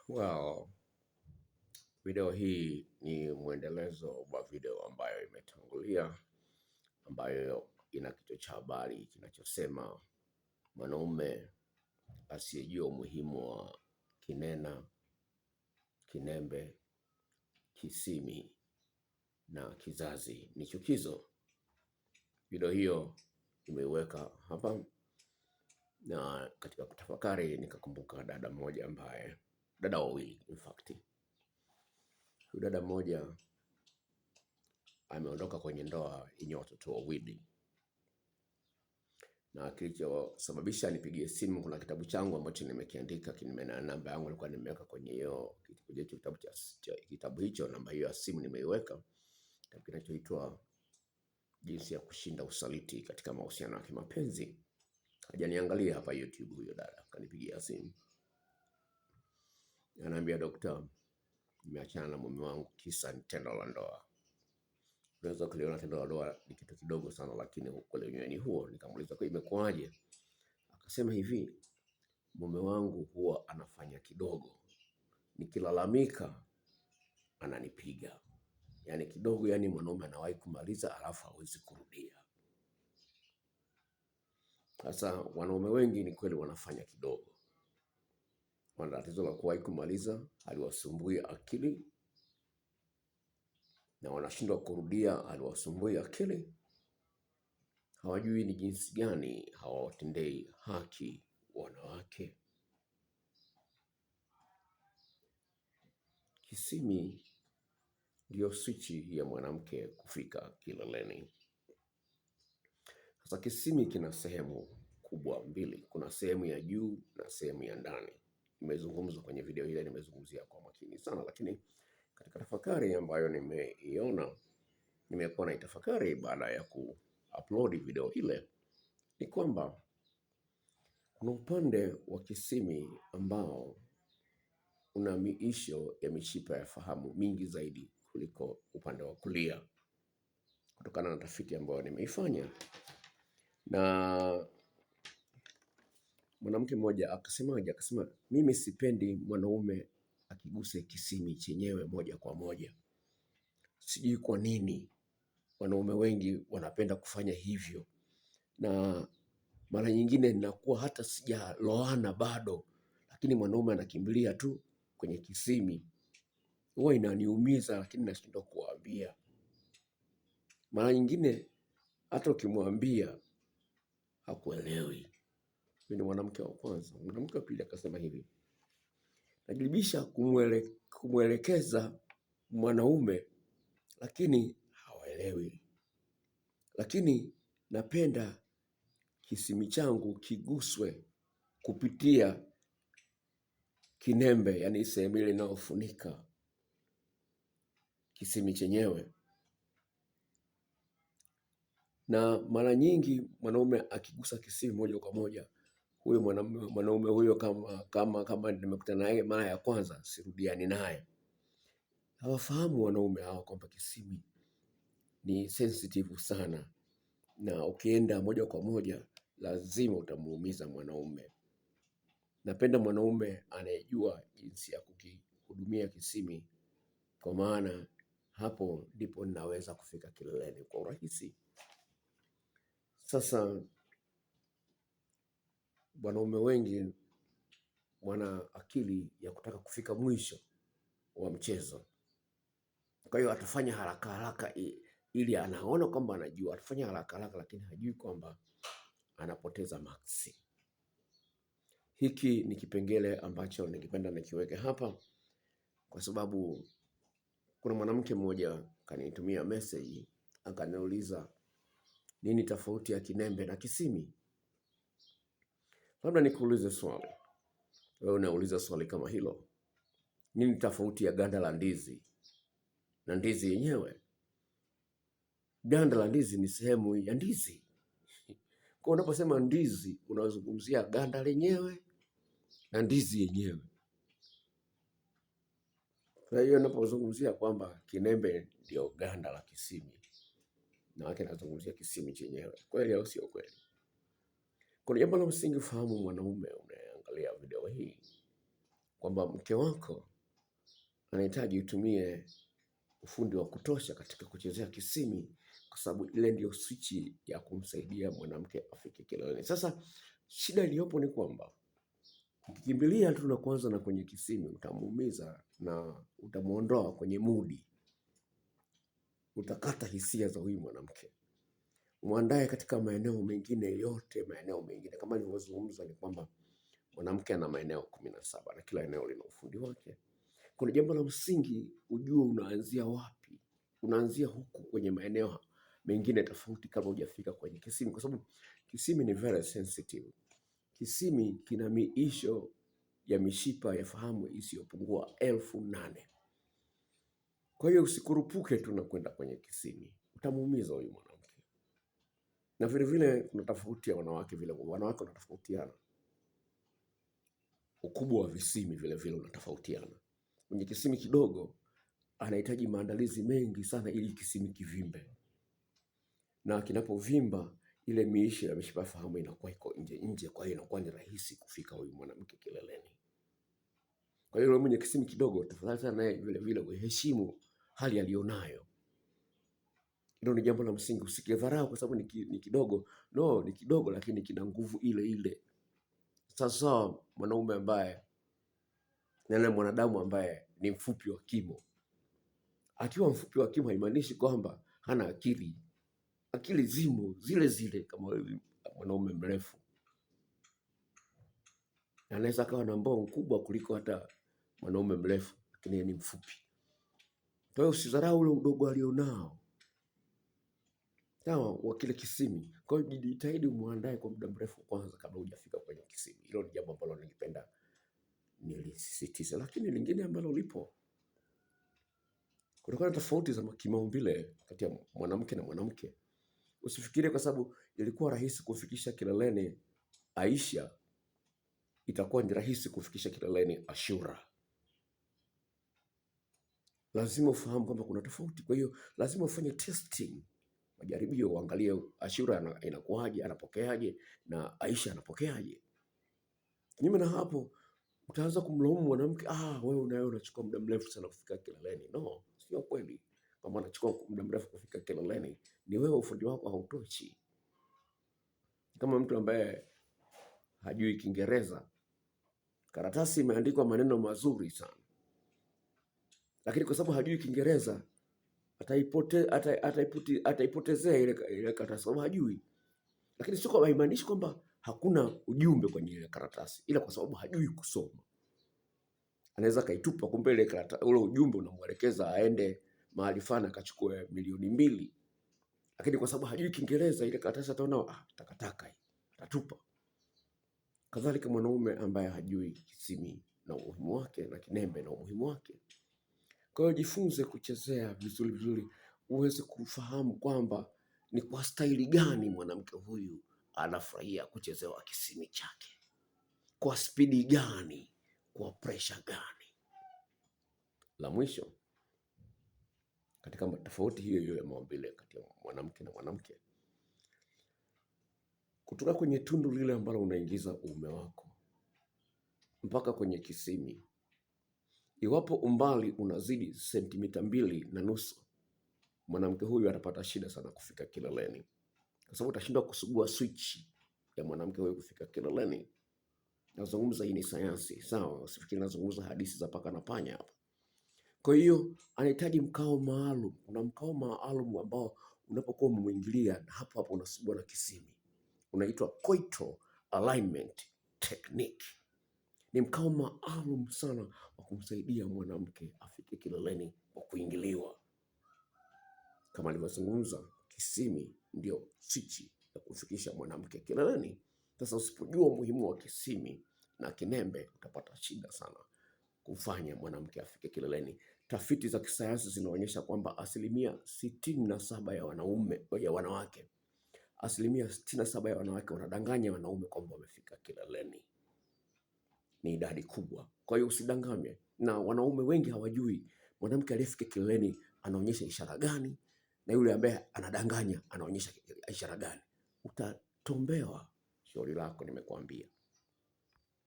Well, video hii ni mwendelezo wa video ambayo imetangulia, ambayo ina kichwa cha habari kinachosema mwanaume asiyejua umuhimu wa kinena, kinembe, kisimi na kizazi ni chukizo. Video hiyo nimeiweka hapa, na katika kutafakari nikakumbuka dada wawili in fact. Dada mmoja ameondoka kwenye ndoa yenye watoto wawili, na kilichosababisha nipigie simu, kuna kitabu changu ambacho nimekiandika, na namba yangu nilikuwa nimeweka kwenye hiyo kitabu hicho. Namba hiyo ya simu nimeiweka, kitabu kinachoitwa Jinsi ya Kushinda Usaliti katika Mahusiano ya Kimapenzi. Hajaniangalia hapa YouTube, huyo dada kanipigia simu, ananiambia, Dokta, nimeachana na mume wangu kisa ni tendo la ndoa. Unaweza kuliona tendo la ndoa ni kitu kidogo sana, lakini ukweli wenyewe ni huo. Nikamuuliza, kwa imekuwaje? Akasema hivi, mume wangu huwa anafanya kidogo, nikilalamika ananipiga. Yani kidogo, yani mwanaume anawahi kumaliza alafu hawezi kurudia. Sasa wanaume wengi ni kweli wanafanya kidogo, wana tatizo la kuwahi kumaliza, haliwasumbui akili, na wanashindwa kurudia, haliwasumbui akili. Hawajui ni jinsi gani hawawatendei haki wanawake. Kisimi ndio swichi ya mwanamke kufika kileleni. Sasa kisimi kina sehemu kubwa mbili, kuna sehemu ya juu na sehemu ya ndani. Nimezungumza kwenye video ile, nimezungumzia kwa makini sana, lakini katika tafakari ambayo nimeiona, nimekuwa na itafakari baada ya kuupload video ile, ni kwamba kuna upande wa kisimi ambao una miisho ya mishipa ya fahamu mingi zaidi kuliko upande wa kulia, kutokana na tafiti ambayo nimeifanya. Na mwanamke mmoja akasema, mimi sipendi mwanaume akiguse kisimi chenyewe moja kwa moja. Sijui kwa nini wanaume wengi wanapenda kufanya hivyo, na mara nyingine ninakuwa hata sijaloana bado, lakini mwanaume anakimbilia tu kwenye kisimi. Huwa inaniumiza, lakini nashindwa kuwaambia. Mara nyingine hata ukimwambia hakuelewi. Ni mwanamke wa kwanza. Mwanamke wa pili akasema hivi, najibisha kumwelekeza mwanaume lakini hawaelewi, lakini napenda kisimi changu kiguswe kupitia kinembe, yani sehemu ile inayofunika kisimi chenyewe. Na mara nyingi mwanaume akigusa kisimi moja kwa moja, huyo mwanaume huyo kama nimekutana naye mara ya kwanza, sirudiani naye. Hawafahamu wanaume hawa kwamba kisimi ni sensitive sana, na ukienda moja kwa moja lazima utamuumiza mwanaume. Napenda mwanaume anayejua jinsi ya kukihudumia kisimi, kwa maana hapo ndipo ninaweza kufika kileleni kwa urahisi. Sasa wanaume wengi wana akili ya kutaka kufika mwisho wa mchezo. Kwa hiyo atafanya haraka haraka ili anaona kwamba anajua, atafanya haraka haraka, lakini hajui kwamba anapoteza maksi. Hiki ni kipengele ambacho ningependa nikiweke hapa, kwa sababu kuna mwanamke mmoja kanitumia message akaniuliza, nini tofauti ya kinembe na kisimi? Labda nikuulize swali. Wewe unauliza swali kama hilo, nini tofauti ya ganda la ndizi na ndizi yenyewe? Ganda la ndizi ni sehemu ya ndizi. Kwa unaposema ndizi, unazungumzia ganda lenyewe na ndizi yenyewe. Kwa hiyo unapozungumzia kwamba kinembe ndio ganda la kisimi, na wake nazungumzia kisimi chenyewe, kweli au sio kweli? Kuna jambo la msingi fahamu, mwanaume unayeangalia video hii, kwamba mke wako anahitaji utumie ufundi wa kutosha katika kuchezea kisimi, kwa sababu ile ndio swichi ya kumsaidia mwanamke afike kileleni. Sasa shida iliyopo ni kwamba ukikimbilia tu na kwanza na kwenye kisimi, utamuumiza na utamuondoa kwenye mudi, utakata hisia za huyu mwanamke. Muandae katika maeneo mengine yote. Maeneo mengine kama nilivyozungumza ni kwamba mwanamke ana maeneo 17 na kila eneo lina ufundi wake. Kuna jambo la msingi ujue unaanzia wapi. Unaanzia huku kwenye maeneo mengine tofauti kabla hujafika kwenye kisimi, kwa sababu kisimi ni very sensitive. Kisimi kina miisho ya mishipa ya fahamu isiyopungua 8,000. Kwa hiyo usikurupuke tu na kwenda kwenye kisimi, utamuumiza huyu mwanamke. Na vile vile kuna tofauti ya wanawake, vile wanawake wanatofautiana. Ukubwa wa visimi vile vile unatofautiana. Kwenye kisimi kidogo anahitaji maandalizi mengi sana ili kisimi kivimbe, na kinapovimba ile miisho ya mishipa fahamu inakuwa iko nje, kwa hiyo inakuwa ni rahisi kufika huyu mwanamke kileleni. Kwa hiyo mwenye kisimi kidogo, tafadhali sana naye vile vile uheshimu hali alionayo. Hilo ni jambo la msingi, usikidharau kwa sababu ni kidogo. No, ni kidogo lakini kina nguvu ile ile. Sasa mwanaume ambaye na mwanadamu ambaye ni mfupi wa kimo, akiwa mfupi wa kimo haimaanishi kwamba hana akili. Akili zimo zile zile kama mwanaume mrefu. Anaweza kawa na mbao mkubwa kuliko hata mwanaume mrefu, lakini ni mfupi. Kwa hiyo usidharau ule udogo alionao, sawa, wa kile kisimi. Kwa hiyo jitahidi umuandae kwa muda mrefu kwanza kabla hujafika kwenye kisimi. Hilo ni jambo ambalo ningependa nilisisitize. Lakini lingine ambalo lipo, kutokana na tofauti za kimaumbile kati ya mwanamke na mwanamke, usifikirie kwa sababu ilikuwa rahisi kufikisha kileleni Aisha itakuwa ni rahisi kufikisha kileleni Ashura. Lazima ufahamu kwamba kuna tofauti. Kwa hiyo lazima ufanye testing, majaribio, uangalie Ashura inakuaje, anapokeaje na Aisha anapokeaje. Kinyume na hapo utaanza kumlaumu mwanamke, wewe unayo unachukua muda mrefu sana kufika kileleni. No, sio kweli kama anachukua muda mrefu kufika kileleni, ni wewe ufundi wako hautoshi. Kama mtu ambaye hajui Kiingereza, karatasi imeandikwa maneno mazuri sana, lakini kwa sababu hajui Kiingereza ataipotezea ile karatasi sababu hajui. Lakini sio kwamba haimaanishi kwamba hakuna ujumbe kwenye ile karatasi, ila kwa sababu hajui kusoma anaweza kaitupa, kumbe ile karatasi ule ujumbe unamwelekeza aende mahali fulani akachukue 2,000,000. Lakini kwa sababu hajui Kiingereza ile karatasi ataona takataka hii, atatupa. Kadhalika mwanaume ambaye hajui kisimi na umuhimu wake na kinembe na umuhimu wake. Kwa hiyo jifunze kuchezea vizuri vizuri, uweze kufahamu kwamba ni kwa staili gani mwanamke huyu anafurahia kuchezewa kisimi chake, kwa spidi gani, kwa pressure gani. La mwisho, katika tofauti hiyo ya maumbile kati ya mwanamke na mwanamke, kutoka kwenye tundu lile ambalo unaingiza uume wako mpaka kwenye kisimi, iwapo umbali unazidi sentimita 2.5, mwanamke huyu atapata shida sana kufika kileleni, kwa sababu utashindwa kusugua switch ya mwanamke huyu kufika kileleni. Nazungumza hii ni sayansi, sawa, usifikiri nazungumza hadithi za paka na panya hapa. Kwa hiyo anahitaji mkao maalum. Kuna mkao maalum ambao unapokuwa umemwingilia hapo hapo unasugua na kisimi, unaitwa coital alignment technique. Ni mkao maalum sana wa kumsaidia mwanamke afike kileleni kwa kuingiliwa. Kama nilivyozungumza, kisimi ndio swichi ya kufikisha mwanamke kileleni. Sasa usipojua umuhimu wa kisimi na kinembe, utapata shida sana kufanya mwanamke afike kileleni. Tafiti za kisayansi zinaonyesha kwamba 67% ya wanawake, 67% ya wanawake wanadanganya wanaume kwamba wamefika kileleni. Ni idadi kubwa. Kwa hiyo usidanganywe, na wanaume wengi hawajui mwanamke aliyefika kileleni anaonyesha ishara gani na yule ambaye anadanganya anaonyesha ishara gani. Utatombewa shauri lako, nimekuambia.